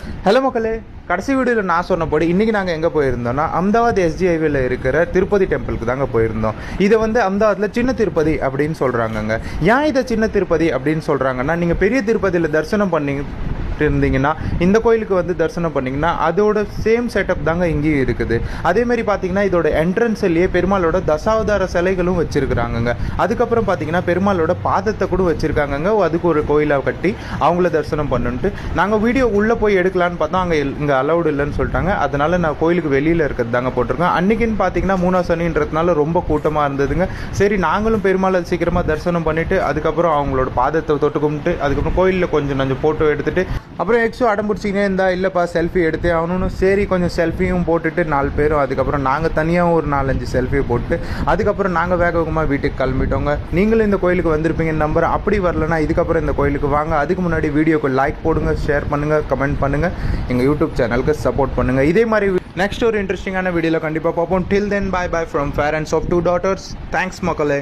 Hello மக்களே, கடைசி வீடியோவில் நான் சொன்னபடி இன்றைக்கி நாங்கள் எங்கே போயிருந்தோம்னா அஹமதாபாத் SGHighwayல இருக்கிற திருப்பதி டெம்பிளுக்கு தாங்க போயிருந்தோம். இதை வந்து அஹமதாபாத்தில் சின்ன திருப்பதி அப்படின்னு சொல்கிறாங்கங்க. ஏன் இதை சின்ன திருப்பதி அப்படின்னு சொல்கிறாங்கன்னா, நீங்கள் பெரிய திருப்பதியில் தரிசனம் இருந்தீங்கன்னா இந்த கோயிலுக்கு வந்து தரிசனம் பண்ணிங்கன்னா அதோட சேம் செட்டப் தாங்க இங்கேயும் இருக்குது. அதேமாதிரி பார்த்தீங்கன்னா இதோட என்ட்ரன்ஸ்லேயே பெருமாளோட தசாவதார சிலைகளும் வச்சுருக்குறாங்கங்க. அதுக்கப்புறம் பார்த்தீங்கன்னா பெருமாளோட பாதத்தை கூட வச்சுருக்காங்கங்க. அதுக்கு ஒரு கோயிலாக கட்டி அவங்கள தரிசனம் பண்ணுன்ட்டு நாங்கள் வீடியோ உள்ளே போய் எடுக்கலான்னு பார்த்தோம். இங்கே அலௌடு இல்லைன்னு சொல்லிட்டாங்க. அதனால் நான் கோயிலுக்கு வெளியில் இருக்கிறது தாங்க போட்டிருக்கேன். அன்றைக்கின்னு பார்த்தீங்கன்னா 3ஆம் சனின்றதுனால ரொம்ப கூட்டமாக இருந்ததுங்க. சரி, நாங்களும் பெருமாளை சீக்கிரமாக தரிசனம் பண்ணிவிட்டு அதுக்கப்புறம் அவங்களோட பாதத்தை தொட்டு கும்பிட்டு அதுக்கப்புறம் கோயிலில் கொஞ்சம் ஃபோட்டோ எடுத்துகிட்டு அப்புறம் எக்ஸோ அடம்பிடிச்சிக்கினே இருந்தா இல்லைப்பா செல்ஃபி எடுத்தே ஆகணும்னு. சரி, கொஞ்சம் செல்ஃபியும் போட்டுட்டு 4 பேரும் அதுக்கப்புறம் நாங்கள் தனியாக ஒரு 4-5 செல்ஃபியை போட்டு அதுக்கப்புறம் நாங்கள் வேகமாக வீட்டுக்கு கிளம்பிட்டோங்க. நீங்களும் இந்த கோயிலுக்கு வந்திருப்பீங்கன்னு நம்புறேன். அப்படி வரலன்னா இதுக்கப்புறம் இந்த கோயிலுக்கு வாங்க. அதுக்கு முன்னாடி வீடியோக்கு லைக் போடுங்க, ஷேர் பண்ணுங்கள், கமெண்ட் பண்ணுங்கள், எங்கள் யூடியூப் சேனலுக்கு சப்போர்ட் பண்ணுங்கள். இதே மாதிரி நெக்ஸ்ட் ஒரு இன்ட்ரெஸ்டிங்கான வீடியோவில் கண்டிப்பாக பார்ப்போம். Till then, bye bye from parents of 2 daughters. Thanks மக்களே.